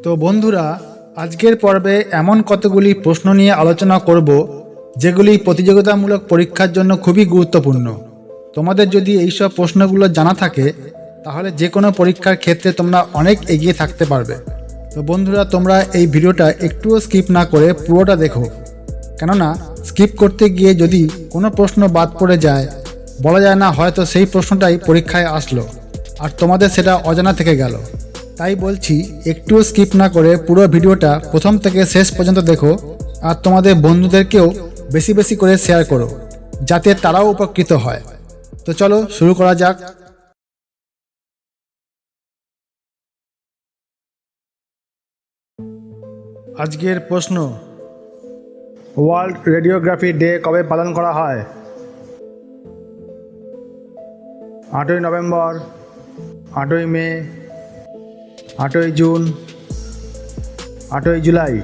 তো বন্ধুরা, আজকের পর্বে এমন কতগুলি প্রশ্ন নিয়ে আলোচনা করব যেগুলি প্রতিযোগিতামূলক পরীক্ষার জন্য খুবই গুরুত্বপূর্ণ। তোমাদের যদি এইসব প্রশ্নগুলো জানা থাকে তাহলে যে কোনো পরীক্ষার ক্ষেত্রে তোমরা অনেক এগিয়ে থাকতে পারবে। তো বন্ধুরা, তোমরা এই ভিডিওটা একটুও স্কিপ না করে পুরোটা দেখো, কেননা স্কিপ করতে গিয়ে যদি কোনো প্রশ্ন বাদ পড়ে যায়, বলা যায় না হয়তো সেই প্রশ্নটাই পরীক্ষায় আসলো আর তোমাদের সেটা অজানা থেকে গেল। তাই বলছি, একটুও স্কিপ না করে পুরো ভিডিওটা প্রথম থেকে শেষ পর্যন্ত দেখো আর তোমাদের বন্ধুদেরকেও বেশি বেশি করে শেয়ার করো, যাতে তারাও উপকৃত হয়। তো চলো শুরু করা যাক। আজকের প্রশ্ন, ওয়ার্ল্ড রেডিওগ্রাফি ডে কবে পালন করা হয়? 8ই নভেম্বর, 8ই মে, 8ই জুন, 8ই জুলাই।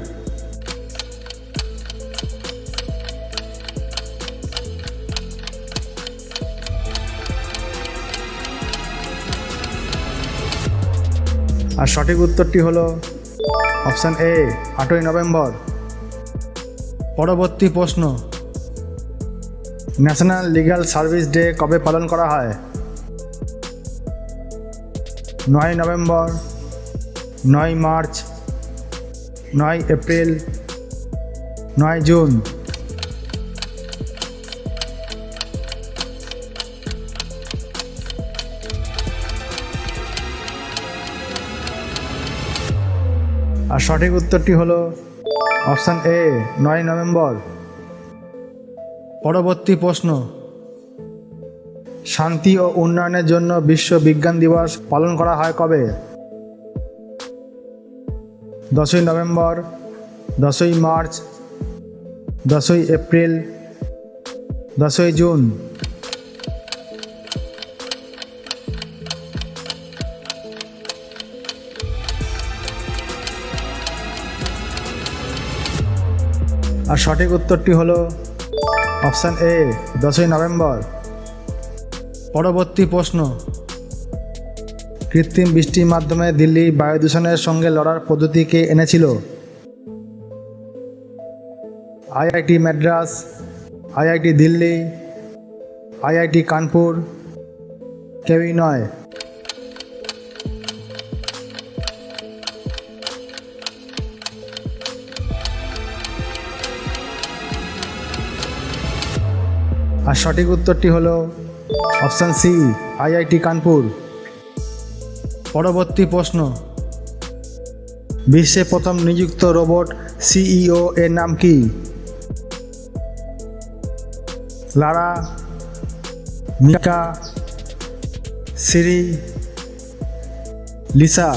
আর সঠিক উত্তরটি হলো অপশান এ, 8ই নভেম্বর। পরবর্তী প্রশ্ন, ন্যাশনাল লিগ্যাল সার্ভিস ডে কবে পালন করা হয়? 9ই নভেম্বর, 9ই মার্চ, 9ই এপ্রিল, 9ই জুন। আর সঠিক উত্তরটি হলো অপশান এ, 9ই নভেম্বর। পরবর্তী প্রশ্ন, শান্তি ও উন্নয়নের জন্য বিশ্ব বিজ্ঞান দিবস পালন করা হয় কবে? 10ই নভেম্বর, 10ই মার্চ, 10ই এপ্রিল, 10ই জুন। আর সঠিক উত্তরটি হলো অপশান এ, 10ই নভেম্বর। পরবর্তী প্রশ্ন, কৃত্রিম বৃষ্টির মাধ্যমে দিল্লির বায়ু দূষণের সঙ্গে লড়ার পদ্ধতি কে এনেছিল? IIT Madras, IIT Delhi, IIT Kanpur, কেউই নয়। আর সঠিক উত্তরটি হলো অপশান সি, আইআইটি কানপুর। পরবর্তী প্রশ্ন, বিশ্বে প্রথম নিযুক্ত রোবট সিইও এর নাম কি? লারা, মিকা, সিরি, লিসা।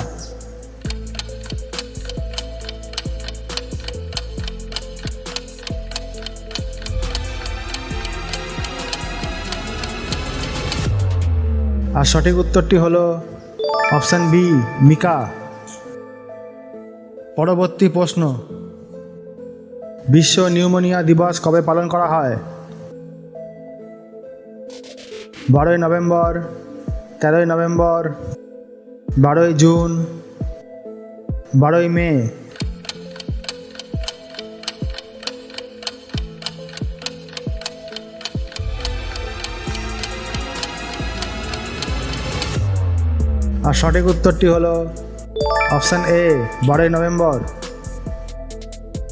আর সঠিক উত্তরটি হলো অপশান বি, মিকা। পরবর্তী প্রশ্ন, বিশ্ব নিউমোনিয়া দিবস কবে পালন করা হয়? 12ই নভেম্বর, 13ই নভেম্বর, 12ই জুন, 12ই মে। আর সঠিক উত্তরটি হলো অপশান এ, 12ই নভেম্বর।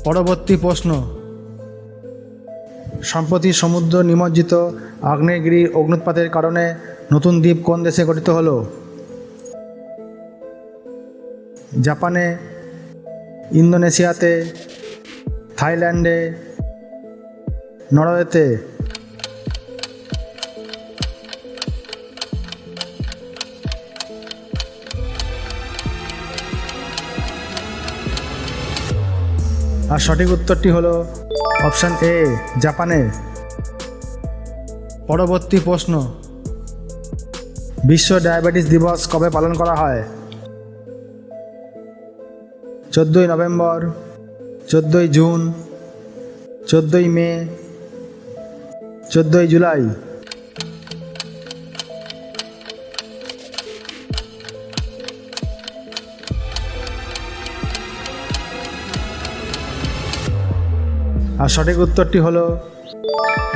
পরবর্তী প্রশ্ন, সম্প্রতি সমুদ্র নিমজ্জিত আগ্নেয়গিরির অগ্নুৎপাতের কারণে নতুন দ্বীপ কোন দেশে গঠিত হলো? জাপানে, ইন্দোনেশিয়াতে, থাইল্যান্ডে, নরওয়েতে। আর সঠিক উত্তরটি হলো অপশান এ, জাপানে। পরবর্তী প্রশ্ন, বিশ্ব ডায়াবেটিস দিবস কবে পালন করা হয়? 14ই নভেম্বর, 14ই জুন, 14ই মে, 14ই জুলাই। আর সঠিক উত্তরটি হলো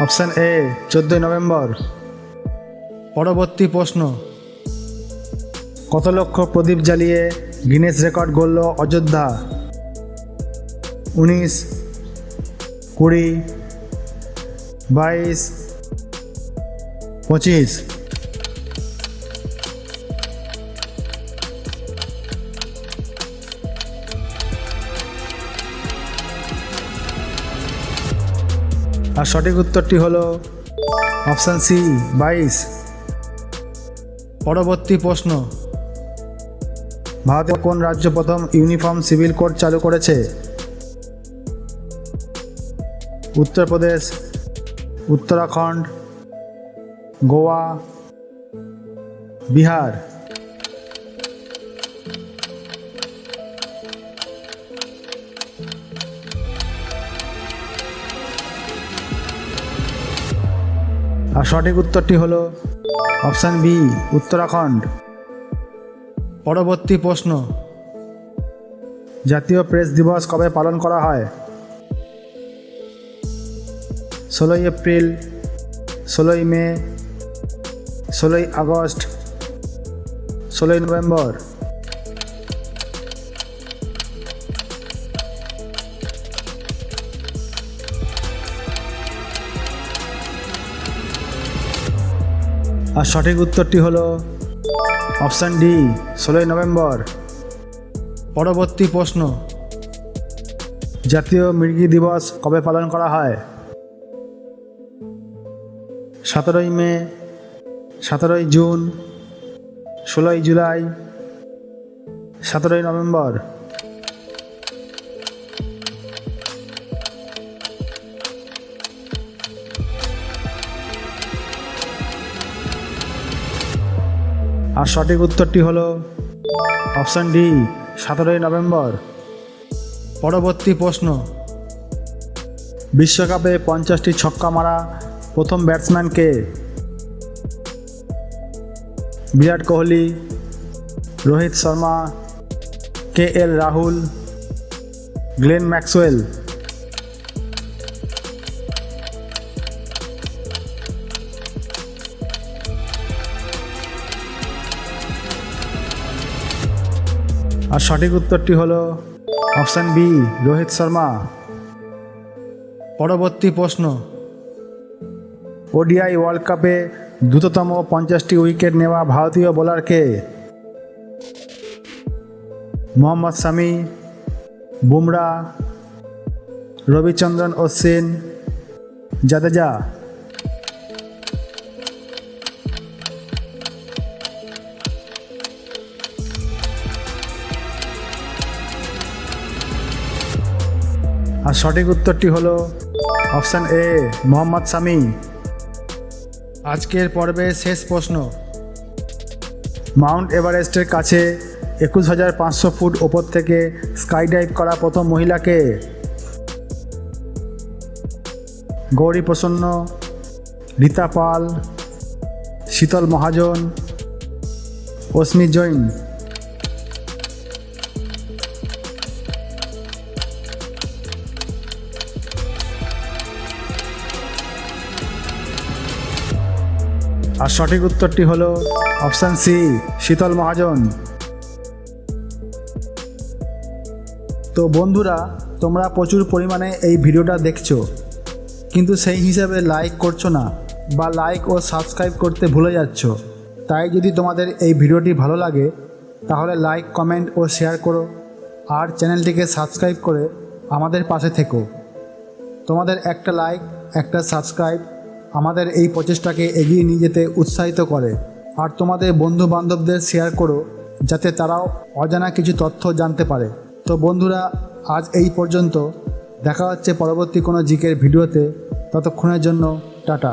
অপশান এ 14 নভেম্বর। পরবর্তী প্রশ্ন, কত লক্ষ প্রদীপ জ্বালিয়ে গিনেস রেকর্ড গড়ল অযোধ্যা? 19, 20, 22, 25। আর সঠিক উত্তরটি হলো অপশান সি 22। পরবর্তী প্রশ্ন, ভারতের কোন রাজ্য প্রথম ইউনিফর্ম সিভিল কোড চালু করেছে? উত্তরপ্রদেশ, উত্তরাখণ্ড, গোয়া, বিহার। আর সঠিক উত্তরটি হলো অপশান বি উত্তরাখণ্ড। পরবর্তী প্রশ্ন, জাতীয় প্রেস দিবস কবে পালন করা হয়? 16 এপ্রিল, 16 মে, 16 আগস্ট, 16 নভেম্বর। আর সঠিক উত্তরটি হলো অপশান ডি 16 নভেম্বর। পরবর্তী প্রশ্ন, জাতীয় মৃগী দিবস কবে পালন করা হয়? 17 মে, 17 জুন, 16 জুলাই, 17 নভেম্বর। আর সঠিক উত্তরটি হলো অপশান ডি 17 নভেম্বর। পরবর্তী প্রশ্ন, বিশ্বকাপে 50টি ছক্কা মারা প্রথম ব্যাটসম্যান কে? Virat Kohli, Rohit Sharma, KL Rahul, Glenn Maxwell. আর সঠিক উত্তরটি হলো অপশান বি রোহিত শর্মা। পরবর্তী প্রশ্ন, ওডিআই ওয়ার্ল্ড কাপে দ্রুততম 50টি উইকেট নেওয়া ভারতীয় বোলার কে? মোহাম্মদ শামি, বুমরা, রবিচন্দ্রন অশ্বিন, জাদেজা। আর সঠিক উত্তরটি হলো অপশান এ মোহাম্মদ শামি। আজকের পর্বে শেষ প্রশ্ন, মাউন্ট এভারেস্টের কাছে 21,500 ফুট ওপর থেকে স্কাইডাইভ করা প্রথম মহিলাকে? গৌরী প্রসন্ন, রীতা পাল, শীতল মহাজন, অস্মি জৈন। আর সঠিক উত্তরটি হলো অপশান সি শীতল মহাজন। তো বন্ধুরা, তোমরা প্রচুর পরিমাণে এই ভিডিওটা দেখছো, কিন্তু সেই হিসাবে লাইক করছো না বা লাইক ও সাবস্ক্রাইব করতে ভুলে যাচ্ছ। তাই যদি তোমাদের এই ভিডিওটি ভালো লাগে তাহলে লাইক, কমেন্ট ও শেয়ার করো, আর চ্যানেলটিকে সাবস্ক্রাইব করে আমাদের পাশে থেকো। তোমাদের একটা লাইক, একটা সাবস্ক্রাইব আমাদের এই প্রচেষ্টাকে এগিয়ে নিয়ে যেতে উৎসাহিত করে। আর তোমাদের বন্ধু বান্ধবদের শেয়ার করো যাতে তারাও অজানা কিছু তথ্য জানতে পারে। তো বন্ধুরা, আজ এই পর্যন্ত। দেখা হচ্ছে পরবর্তী কোনো জিকের ভিডিওতে। ততক্ষণের জন্য টাটা।